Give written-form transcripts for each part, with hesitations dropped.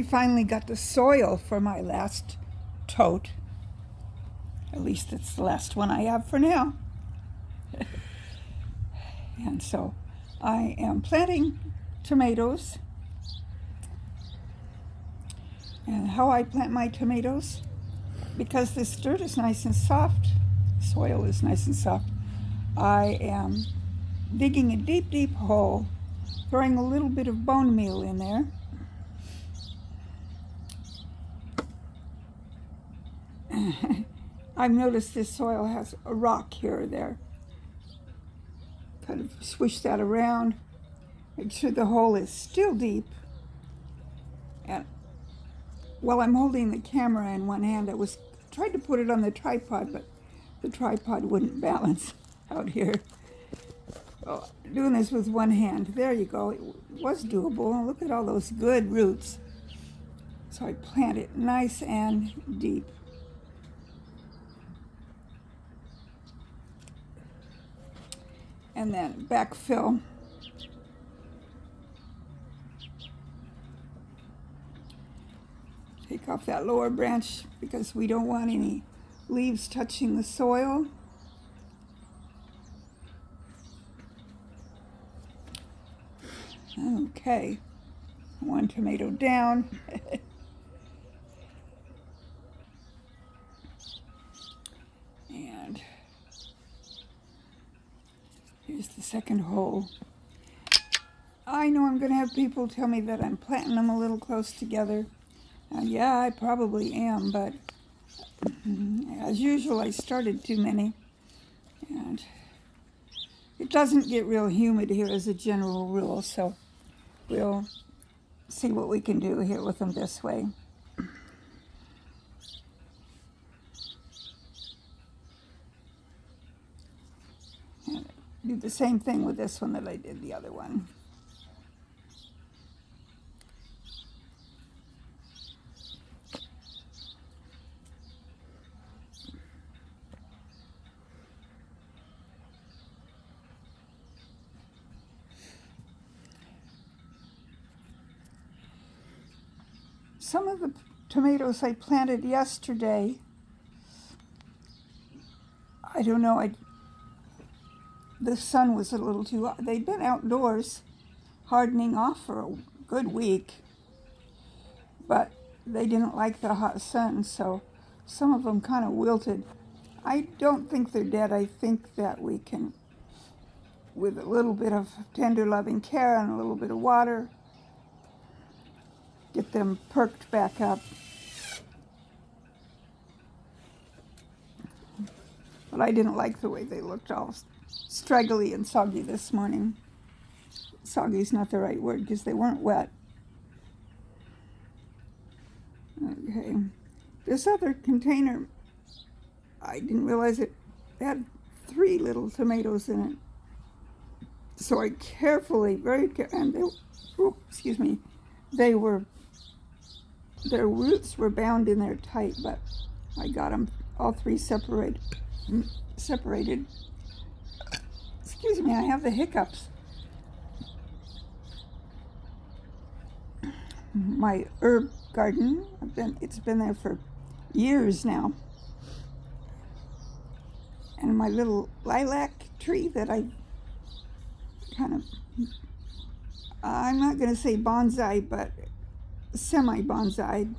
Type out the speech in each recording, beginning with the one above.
finally got the soil for my last tote. At least it's the last one I have for now. And so I am planting tomatoes. And how I plant my tomatoes, because this dirt is nice and soft, soil is nice and soft, I am digging a deep, deep hole, throwing a little bit of bone meal in there. I've noticed this soil has a rock here or there. Kind of swish that around, make sure the hole is still deep. And while I'm holding the camera in one hand, I tried to put it on the tripod, but the tripod wouldn't balance out here. Well, doing this with one hand, there you go. It was doable. Look at all those good roots. So I plant it nice and deep. And then backfill. Take off that lower branch because we don't want any leaves touching the soil. Okay, one tomato down. And here's the second hole. I know I'm going to have people tell me that I'm planting them a little close together. Yeah, I probably am, but as usual, I started too many. And it doesn't get real humid here as a general rule, so we'll see what we can do here with them this way. And do the same thing with this one that I did the other one. Some of the tomatoes I planted yesterday, I don't know, the sun was a little too hot. They'd been outdoors hardening off for a good week, but they didn't like the hot sun, so some of them kind of wilted. I don't think they're dead. I think that we can, with a little bit of tender loving care and a little bit of water, get them perked back up. But I didn't like the way they looked all straggly and soggy this morning. Soggy's not the right word because they weren't wet. Okay, this other container, I didn't realize it had 3 little tomatoes in it. So I carefully, and they, excuse me, their roots were bound in there tight, but I got them all 3 separated. Excuse me, I have the hiccups. My herb garden, it's been there for years now. And my little lilac tree that I kind of, I'm not going to say bonsai, but semi-bonsai.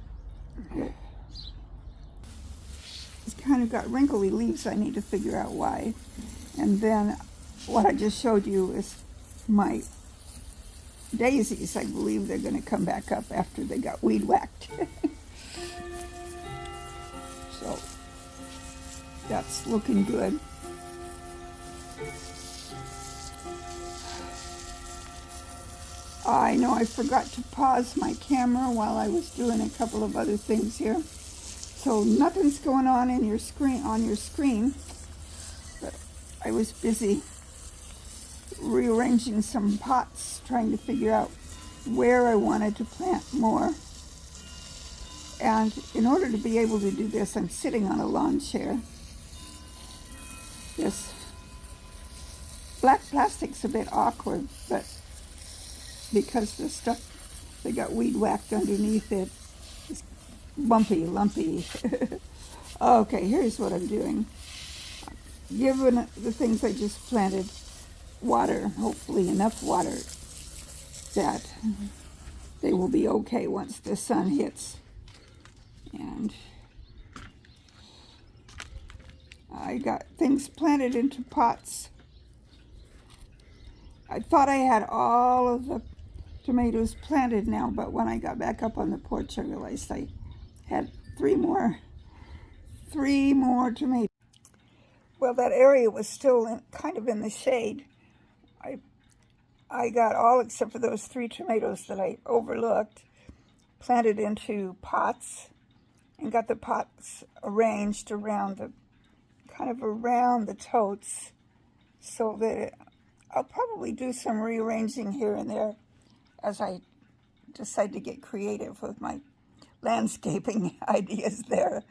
It's kind of got wrinkly leaves. I need to figure out why. And then what I just showed you is my daisies. I believe they're going to come back up after they got weed whacked. So that's looking good. I know I forgot to pause my camera while I was doing a couple of other things here. So nothing's going on in your screen, but I was busy rearranging some pots, trying to figure out where I wanted to plant more. And in order to be able to do this, I'm sitting on a lawn chair. This black plastic's a bit awkward, but because the stuff, they got weed whacked underneath it, Lumpy. Okay, here's what I'm doing. Given the things I just planted water, hopefully enough water that they will be okay once the sun hits. And I got things planted into pots. I thought I had all of the tomatoes planted now, but when I got back up on the porch, I realized I had three more tomatoes. Well, that area was still kind of in the shade. I got all except for those 3 tomatoes that I overlooked, planted into pots, and got the pots arranged around the totes, so that I'll probably do some rearranging here and there as I decide to get creative with my landscaping ideas there.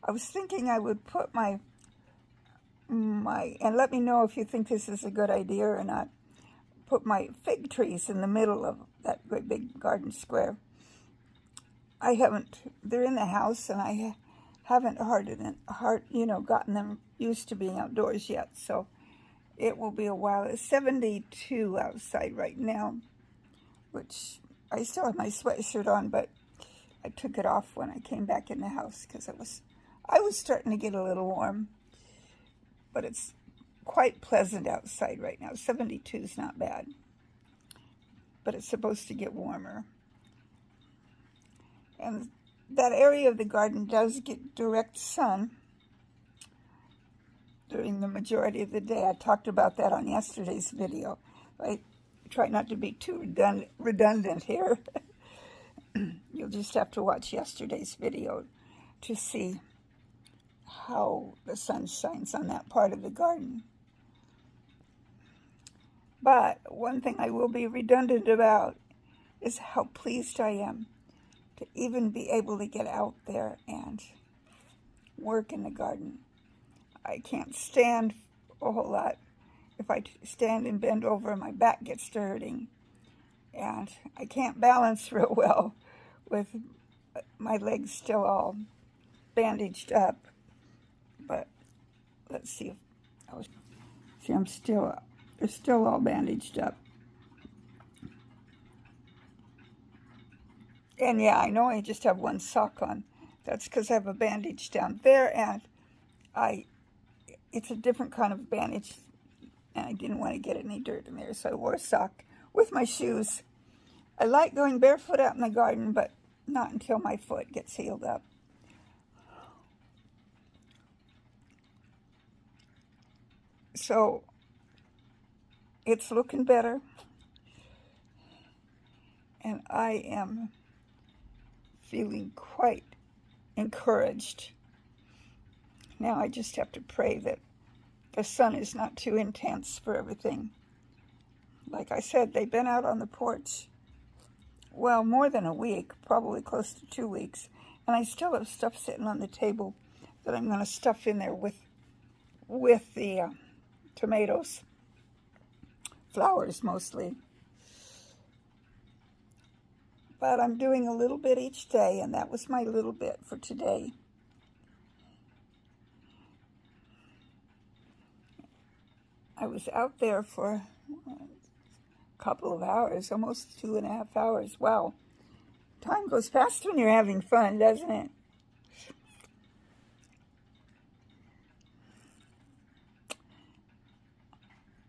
I was thinking I would put my, and let me know if you think this is a good idea or not, put my fig trees in the middle of that great big garden square. They're in the house, and I haven't gotten them used to being outdoors yet, so it will be a while. It's 72 outside right now, which I still have my sweatshirt on, but I took it off when I came back in the house because I was starting to get a little warm, but it's quite pleasant outside right now. 72 is not bad, but it's supposed to get warmer. And that area of the garden does get direct sun during the majority of the day. I talked about that on yesterday's video. I try not to be too redundant here. You'll just have to watch yesterday's video to see how the sun shines on that part of the garden. But one thing I will be redundant about is how pleased I am to even be able to get out there and work in the garden. I can't stand a whole lot. If I stand and bend over, my back gets to hurting. And I can't balance real well with my legs still all bandaged up. But let's see. They're still all bandaged up. And yeah, I know I just have one sock on. That's because I have a bandage down there, and it's a different kind of bandage, and I didn't want to get any dirt in there, so I wore a sock with my shoes. I like going barefoot out in the garden, but not until my foot gets healed up. So it's looking better, and I am feeling quite encouraged. Now I just have to pray that the sun is not too intense for everything. Like I said, they've been out on the porch, well, more than a week, probably close to 2 weeks, and I still have stuff sitting on the table that I'm going to stuff in there with the tomatoes, flowers mostly. But I'm doing a little bit each day, and that was my little bit for today. I was out there for a couple of hours, almost 2.5 hours. Wow. Time goes fast when you're having fun, doesn't it?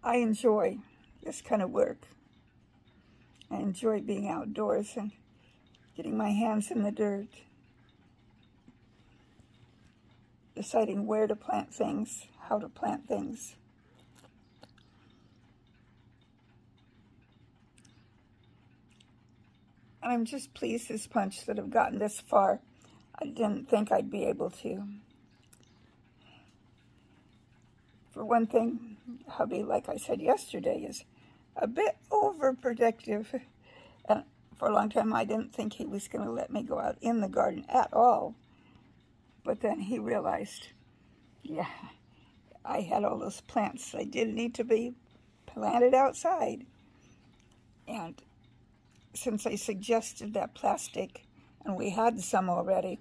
I enjoy this kind of work. I enjoy being outdoors and getting my hands in the dirt, deciding where to plant things, how to plant things. And I'm just pleased as punch that I've gotten this far. I didn't think I'd be able to. For one thing, hubby, like I said yesterday, is a bit overprotective. And for a long time, I didn't think he was going to let me go out in the garden at all. But then he realized, yeah, I had all those plants that didn't need to be planted outside. And since I suggested that plastic and we had some already.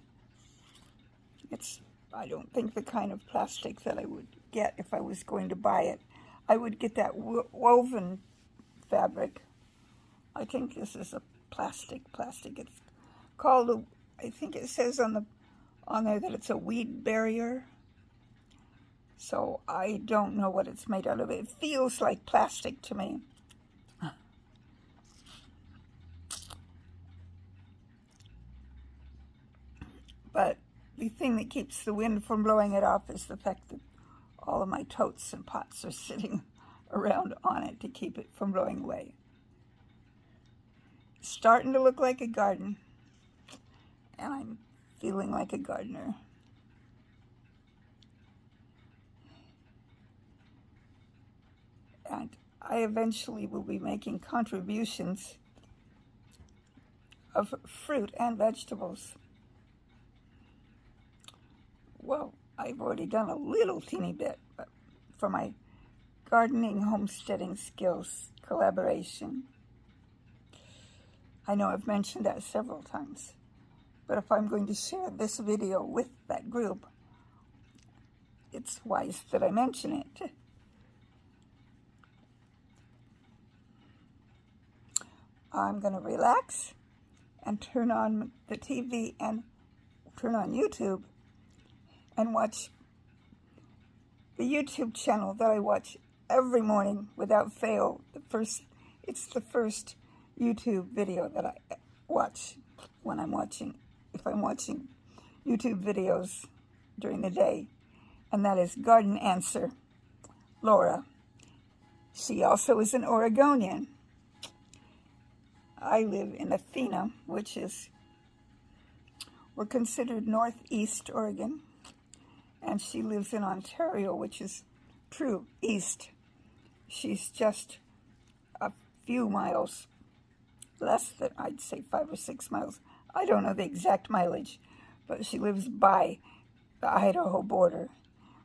It's, I don't think, the kind of plastic that I would get if I was going to buy it. I would get that woven fabric. I think this is a plastic. It's called, I think it says on there that it's a weed barrier. So I don't know what it's made out of. It feels like plastic to me. But the thing that keeps the wind from blowing it off is the fact that all of my totes and pots are sitting around on it to keep it from blowing away. It's starting to look like a garden, and I'm feeling like a gardener. And I eventually will be making contributions of fruit and vegetables. Well, I've already done a little teeny bit for my Gardening Homesteading Skills collaboration. I know I've mentioned that several times, but if I'm going to share this video with that group, it's wise that I mention it. I'm going to relax and turn on the TV and turn on YouTube and watch the YouTube channel that I watch every morning without fail. It's the first YouTube video that I watch when I'm watching, if I'm watching YouTube videos during the day, and that is Garden Answer, Laura. She also is an Oregonian. I live in Athena, which is, we're considered northeast Oregon, and she lives in Ontario, which is true east. She's just a few miles, less than, I'd say 5 or 6 miles. I don't know the exact mileage, but she lives by the Idaho border.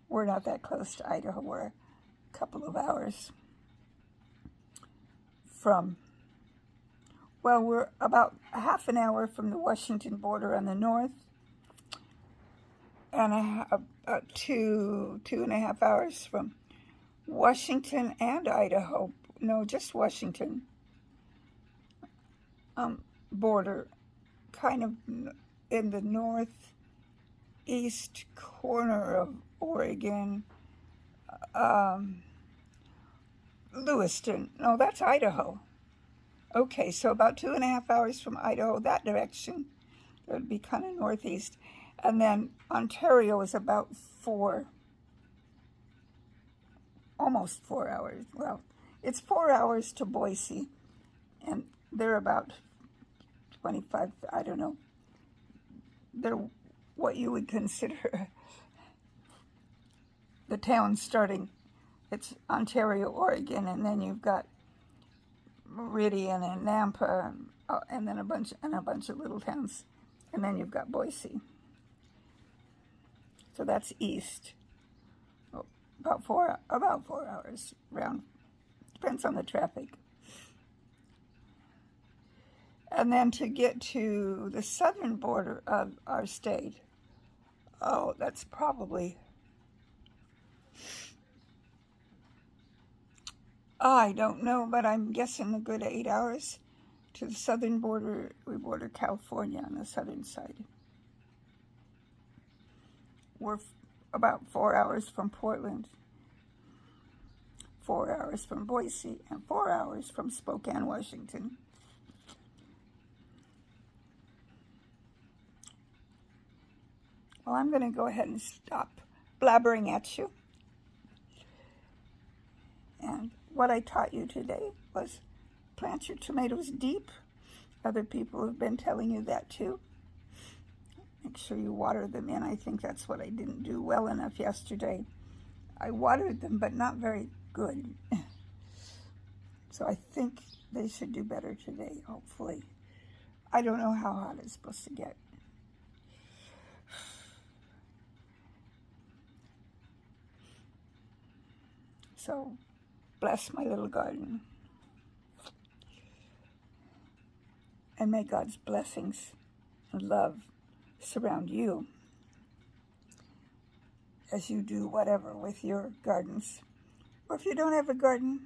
We're not that close to Idaho. We're a couple of hours from, well, we're about half an hour from the Washington border on the north, and about 2.5 hours from Washington and Idaho. No, just Washington border, kind of in the northeast corner of Oregon. Lewiston. No, that's Idaho. Okay, so about 2.5 hours from Idaho, that direction. It would be kind of northeast. And then Ontario is about almost 4 hours. Well, it's 4 hours to Boise, and they're about 25, I don't know. They're what you would consider the town starting. It's Ontario, Oregon, and then you've got Meridian and Nampa, and then a bunch of little towns, and then you've got Boise. So that's east. About four hours round. Depends on the traffic. And then to get to the southern border of our state, oh, that's probably, I don't know, but I'm guessing a good 8 hours to the southern border. We border California on the southern side. We're about 4 hours from Portland, 4 hours from Boise, and 4 hours from Spokane, Washington. Well, I'm going to go ahead and stop blabbering at you. And what I taught you today was plant your tomatoes deep. Other people have been telling you that too. Make sure you water them in. I think that's what I didn't do well enough yesterday. I watered them, but not very good. So I think they should do better today, hopefully. I don't know how hot it's supposed to get. So, bless my little garden. And may God's blessings and love surround you as you do whatever with your gardens. Or if you don't have a garden,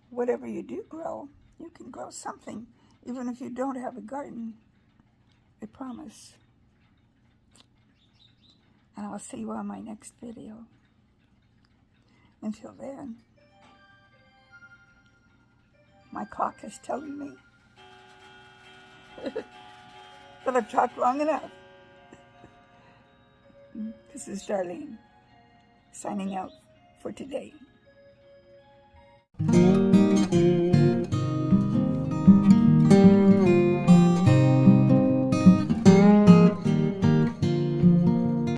whatever you do grow, you can grow something, even if you don't have a garden. I promise. And I'll see you on my next video. Until then, my clock is telling me that I've talked long enough. This is Darlene, signing out for today.